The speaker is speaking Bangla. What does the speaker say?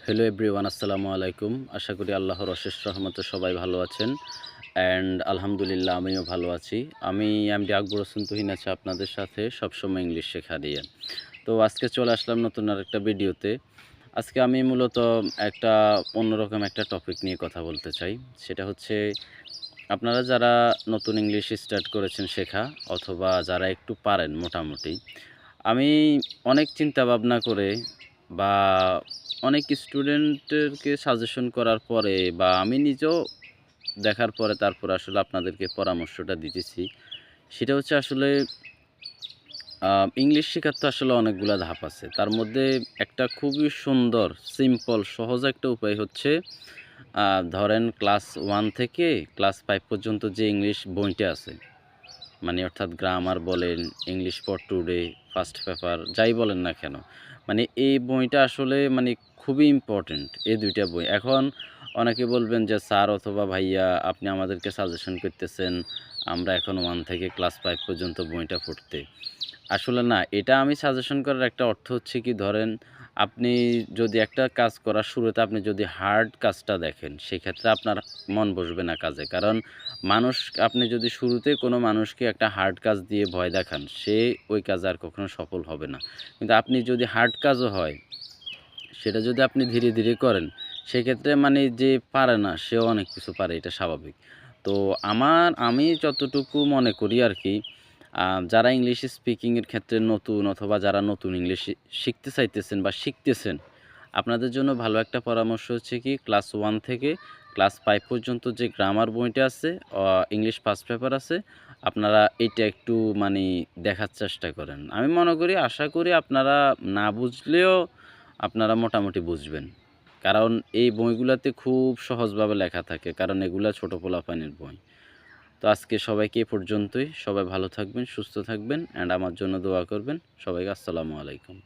হ্যালো এভরিওয়ান, আসসালামু আলাইকুম। আশা করি আল্লাহর অশেষ রহমতে সবাই ভালো আছেন। অ্যান্ড আলহামদুলিল্লাহ আমিও ভালো আছি। আমি এমডি আকবর হোসেন তুহিন আছি আপনাদের সাথে সবসময় ইংলিশ শেখা দিয়ে। তো আজকে চলে আসলাম নতুন আরেকটা ভিডিওতে। আজকে আমি মূলত একটা অন্যরকম একটা টপিক নিয়ে কথা বলতে চাই। সেটা হচ্ছে আপনারা যারা নতুন ইংলিশ স্টার্ট করেছেন শেখা অথবা যারা একটু পারেন মোটামুটি। আমি অনেক চিন্তা ভাবনা করে বা অনেক স্টুডেন্টেরকে সাজেশন করার পরে বা আমি নিজেও দেখার পরে তারপর আসলে আপনাদেরকে পরামর্শটা দিতেছি। সেটা হচ্ছে আসলে ইংলিশ শেখার তো আসলে অনেকগুলা ধাপ আছে। তার মধ্যে একটা খুবই সুন্দর, সিম্পল, সহজ একটা উপায় হচ্ছে আ ধরেন ক্লাস 1 থেকে ক্লাস 5 পর্যন্ত যে ইংলিশ বইটা আছে, মানে অর্থাৎ গ্রামার বলেন, English for today, first paper যাই বলেন না কেন। মানে এই বইটা আসলে মানে খুবই ইম্পোর্টেন্ট এই ২ টা বই। এখন অনেকে বলবেন যে, "স্যার অথবা ভাইয়া আপনি আমাদেরকে সাজেশন করতেছেন, আমরা এখন 1 থেকে ক্লাস 5 পর্যন্ত বইটা পড়তে।" আসলে না, এটা আমি সাজেশন করার একটা অর্থ হচ্ছে কি ধরেন, আপনি যদি একটা কাজ করার শুরুতে আপনি যদি হার্ড কাজটা দেখেন, সেক্ষেত্রে আপনার মন বসবে না কাজে। কারণ মানুষ আপনি যদি শুরুতে কোনো মানুষকে একটা হার্ড কাজ দিয়ে ভয় দেখান, সে ওই কাজে আর কখনো সফল হবে না। কিন্তু আপনি যদি হার্ড কাজও হয়, সেটা যদি আপনি ধীরে, ধীরে করেন, সেক্ষেত্রে মানে যে পারে না, সেও অনেক কিছু পারে, এটা স্বাভাবিক। তো আমি যতটুকু মনে করি আরকি, যারা ইংলিশ স্পিকিংয়ের ক্ষেত্রে নতুন অথবা যারা নতুন ইংলিশ শিখতে চাইতেছেন বা শিখতেছেন, আপনাদের জন্য ভালো একটা পরামর্শ হচ্ছে কি ক্লাস 1 থেকে ক্লাস 5 পর্যন্ত যে গ্রামার বইটা আছে, ইংলিশ ফার্স্ট পেপার আছে, আপনারা এইটা একটু মানি দেখার চেষ্টা করেন। আমি মনে করি, আশা করি আপনারা না বুঝলেও আপনারা মোটামুটি বুঝবেন। কারণ এই বইগুলাতে খুব সহজভাবে লেখা থাকে। কারণ এগুলা ছোট পোলাপানির বই। তো আজকে সবাইকে এ পর্যন্তই। সবাই ভালো থাকবেন, সুস্থ থাকবেন অ্যান্ড আমার জন্য দোয়া করবেন। সবাইকে আসসালামু আলাইকুম।